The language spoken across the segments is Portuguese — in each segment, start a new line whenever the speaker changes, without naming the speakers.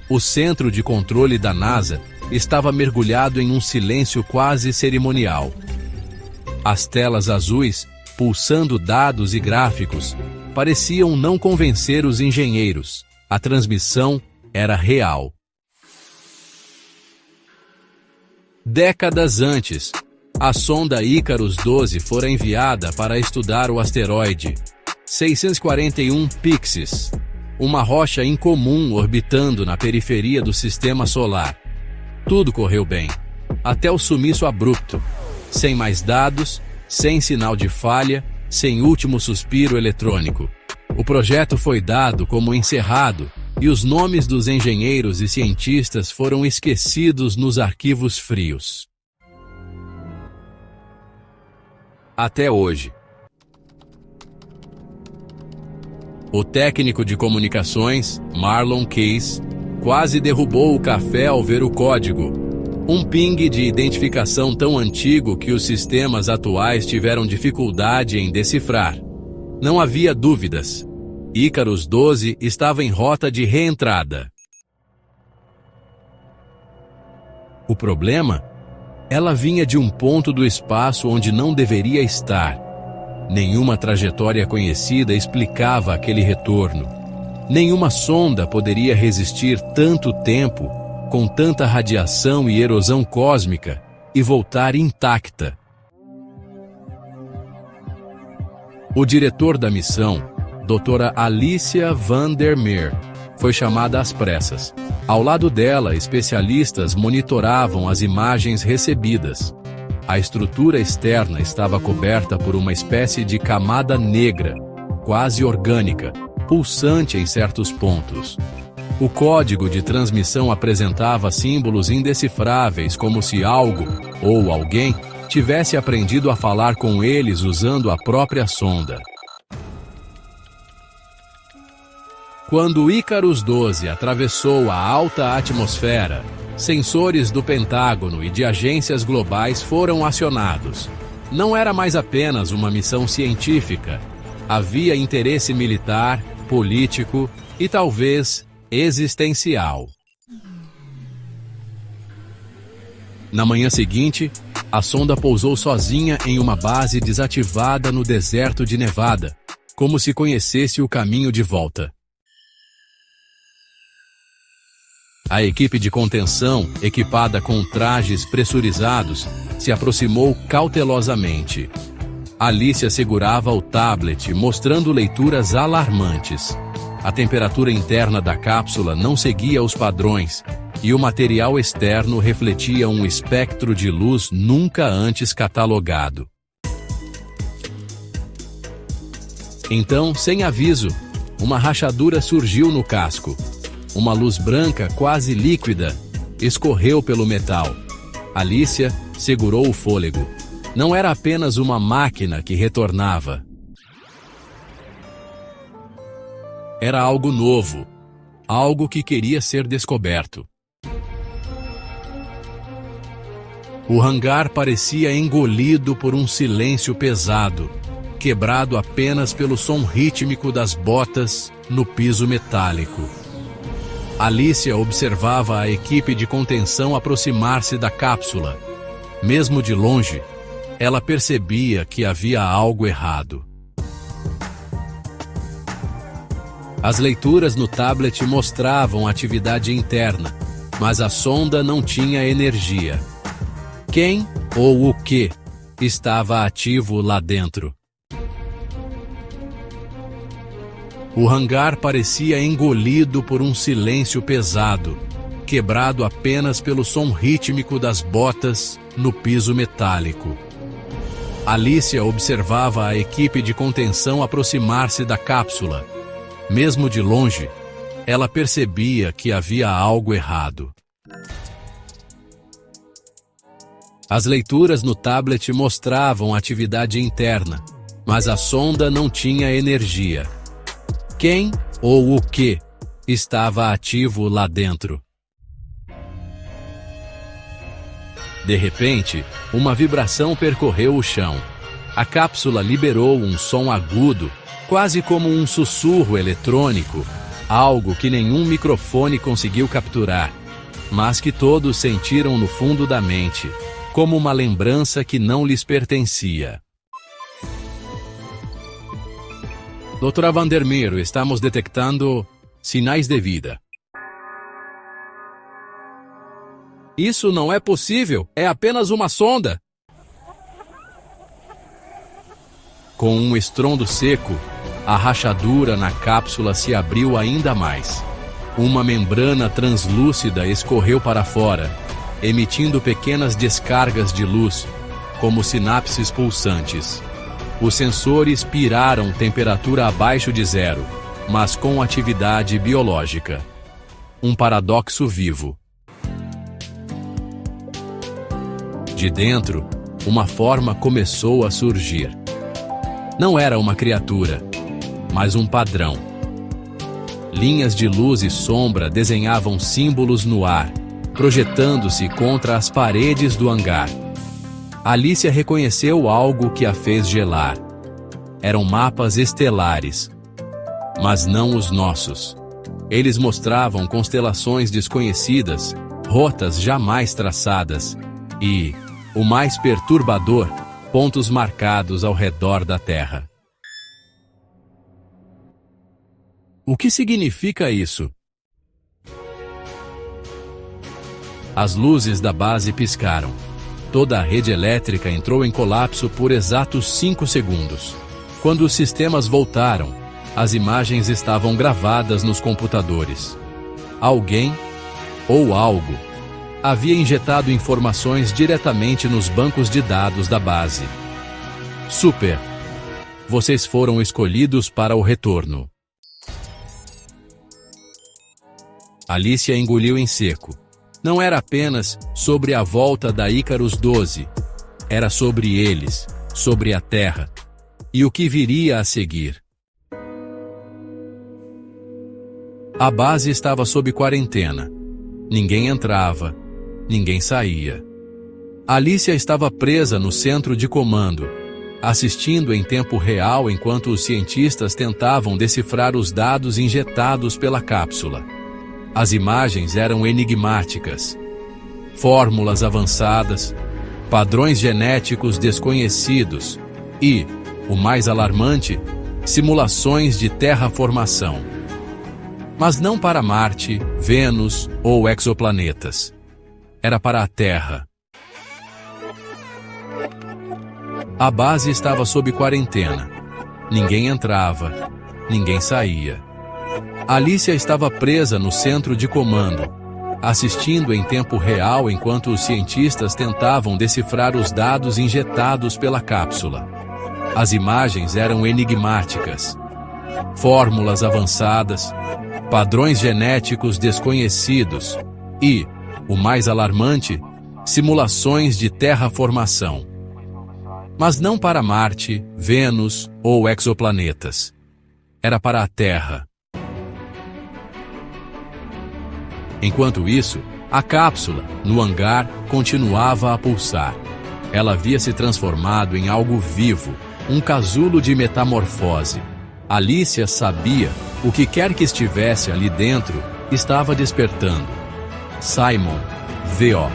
O centro de controle da NASA estava mergulhado em um silêncio quase cerimonial. As telas azuis, pulsando dados e gráficos, pareciam não convencer os engenheiros. A transmissão era real. Décadas antes, a sonda Icarus 12 fora enviada para estudar o asteroide 641 Pixis, uma rocha incomum orbitando na periferia do Sistema Solar. Tudo correu bem, até o sumiço abrupto, sem mais dados, sem sinal de falha, sem último suspiro eletrônico. O projeto foi dado como encerrado e os nomes dos engenheiros e cientistas foram esquecidos nos arquivos frios. Até hoje. O técnico de comunicações, Marlon Case, quase derrubou o café ao ver o código. Um ping de identificação tão antigo que os sistemas atuais tiveram dificuldade em decifrar. Não havia dúvidas. Icarus 12 estava em rota de reentrada. O problema? Ela vinha de um ponto do espaço onde não deveria estar. Nenhuma trajetória conhecida explicava aquele retorno. Nenhuma sonda poderia resistir tanto tempo, com tanta radiação e erosão cósmica, e voltar intacta. O diretor da missão, Dra. Alicia van der Meer, foi chamada às pressas. Ao lado dela, especialistas monitoravam as imagens recebidas. A estrutura externa estava coberta por uma espécie de camada negra, quase orgânica, pulsante em certos pontos. O código de transmissão apresentava símbolos indecifráveis, como se algo, ou alguém, tivesse aprendido a falar com eles usando a própria sonda. Quando o Icarus 12 atravessou a alta atmosfera, sensores do Pentágono e de agências globais foram acionados. Não era mais apenas uma missão científica. Havia interesse militar, político e talvez existencial. Na manhã seguinte, a sonda pousou sozinha em uma base desativada no deserto de Nevada, como se conhecesse o caminho de volta. A equipe de contenção, equipada com trajes pressurizados, se aproximou cautelosamente. Alicia segurava o tablet, mostrando leituras alarmantes. A temperatura interna da cápsula não seguia os padrões, e o material externo refletia um espectro de luz nunca antes catalogado. Então, sem aviso, uma rachadura surgiu no casco. Uma luz branca, quase líquida, escorreu pelo metal. Alicia segurou o fôlego. Não era apenas uma máquina que retornava. Era algo novo, algo que queria ser descoberto. O hangar parecia engolido por um silêncio pesado, quebrado apenas pelo som rítmico das botas no piso metálico. Alicia observava a equipe de contenção aproximar-se da cápsula. Mesmo de longe, ela percebia que havia algo errado. As leituras no tablet mostravam atividade interna, mas a sonda não tinha energia. Quem ou o que estava ativo lá dentro? O hangar parecia engolido por um silêncio pesado, quebrado apenas pelo som rítmico das botas no piso metálico. Alicia observava a equipe de contenção aproximar-se da cápsula. Mesmo de longe, ela percebia que havia algo errado. As leituras no tablet mostravam atividade interna, mas a sonda não tinha energia. Quem ou o que estava ativo lá dentro? De repente, uma vibração percorreu o chão. A cápsula liberou um som agudo, quase como um sussurro eletrônico, Algo que nenhum microfone conseguiu capturar, mas que todos sentiram no fundo da mente, como uma lembrança que não lhes pertencia. Doutora Vandermeer, estamos detectando sinais de vida. Isso não é possível, é apenas uma sonda. Com um estrondo seco, a rachadura na cápsula se abriu ainda mais. Uma membrana translúcida escorreu para fora, emitindo pequenas descargas de luz, como sinapses pulsantes. Os sensores piraram temperatura abaixo de zero, mas com atividade biológica. Um paradoxo vivo. De dentro, uma forma começou a surgir. Não era uma criatura, mas um padrão. Linhas de luz e sombra desenhavam símbolos no ar, projetando-se contra as paredes do hangar. Alicia reconheceu algo que a fez gelar. Eram mapas estelares, mas não os nossos. Eles mostravam constelações desconhecidas, rotas jamais traçadas e, o mais perturbador, pontos marcados ao redor da Terra. O que significa isso? As luzes da base piscaram. Toda a rede elétrica entrou em colapso por exatos 5 segundos. Quando os sistemas voltaram, as imagens estavam gravadas nos computadores. Alguém, ou algo, havia injetado informações diretamente nos bancos de dados da base. Super! Vocês foram escolhidos para o retorno. Alicia engoliu em seco. Não era apenas sobre a volta da Icarus 12. Era sobre eles, sobre a Terra, e o que viria a seguir. A base estava sob quarentena. Ninguém entrava, ninguém saía. Alicia estava presa no centro de comando, assistindo em tempo real enquanto os cientistas tentavam decifrar os dados injetados pela cápsula. As imagens eram enigmáticas. Fórmulas avançadas, padrões genéticos desconhecidos e, o mais alarmante, simulações de terraformação. Mas não para Marte, Vênus ou exoplanetas. Era para a Terra. A base estava sob quarentena. Ninguém entrava, ninguém saía. Alicia estava presa no centro de comando, assistindo em tempo real enquanto os cientistas tentavam decifrar os dados injetados pela cápsula. As imagens eram enigmáticas. Fórmulas avançadas, padrões genéticos desconhecidos e, o mais alarmante, simulações de terraformação. Mas não para Marte, Vênus ou exoplanetas. Era para a Terra. Enquanto isso, a cápsula, no hangar, continuava a pulsar. Ela havia se transformado em algo vivo, um casulo de metamorfose. Alicia sabia, o que quer que estivesse ali dentro, estava despertando. Simon, V.O.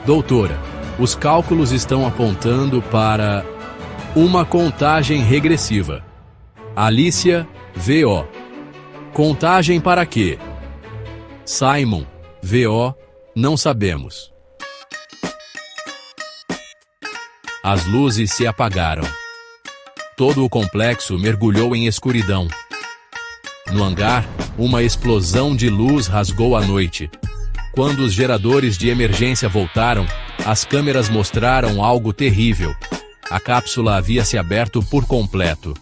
Doutora, os cálculos estão apontando para uma contagem regressiva. Alicia, V.O. Contagem para quê? Simon, V.O. Não sabemos. As luzes se apagaram. Todo o complexo mergulhou em escuridão. No hangar, uma explosão de luz rasgou a noite. Quando os geradores de emergência voltaram, as câmeras mostraram algo terrível. A cápsula havia se aberto por completo.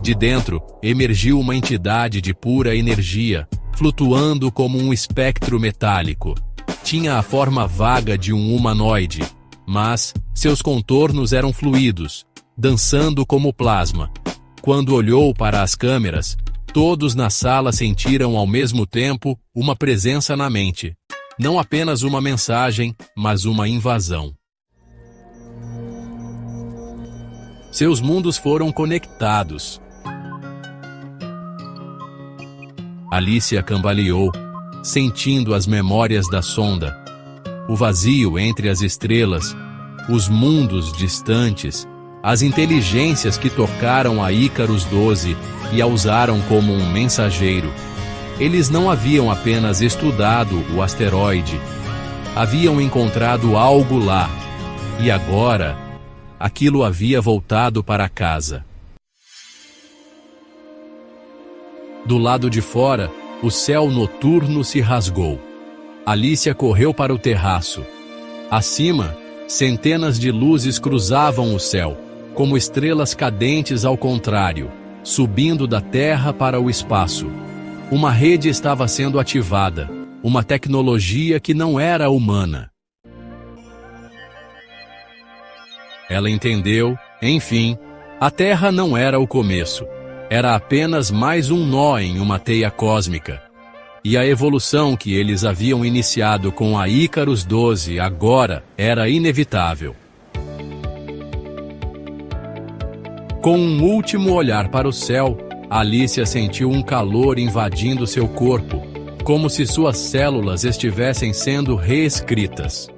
De dentro, emergiu uma entidade de pura energia, flutuando como um espectro metálico. Tinha a forma vaga de um humanoide, mas seus contornos eram fluidos, dançando como plasma. Quando olhou para as câmeras, todos na sala sentiram ao mesmo tempo uma presença na mente. Não apenas uma mensagem, mas uma invasão. Seus mundos foram conectados. Alicia cambaleou, sentindo as memórias da sonda. O vazio entre as estrelas, os mundos distantes, as inteligências que tocaram a Ícaros 12 e a usaram como um mensageiro. Eles não haviam apenas estudado o asteroide, haviam encontrado algo lá, e agora, aquilo havia voltado para casa. Do lado de fora, o céu noturno se rasgou. Alicia correu para o terraço. Acima, centenas de luzes cruzavam o céu, como estrelas cadentes ao contrário, subindo da Terra para o espaço. Uma rede estava sendo ativada, uma tecnologia que não era humana. Ela entendeu, enfim, a Terra não era o começo. Era apenas mais um nó em uma teia cósmica. E a evolução que eles haviam iniciado com a Ícaros 12 agora era inevitável. Com um último olhar para o céu, Alicia sentiu um calor invadindo seu corpo, como se suas células estivessem sendo reescritas.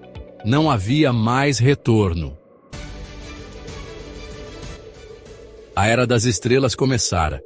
Não havia mais retorno. A Era das Estrelas começara,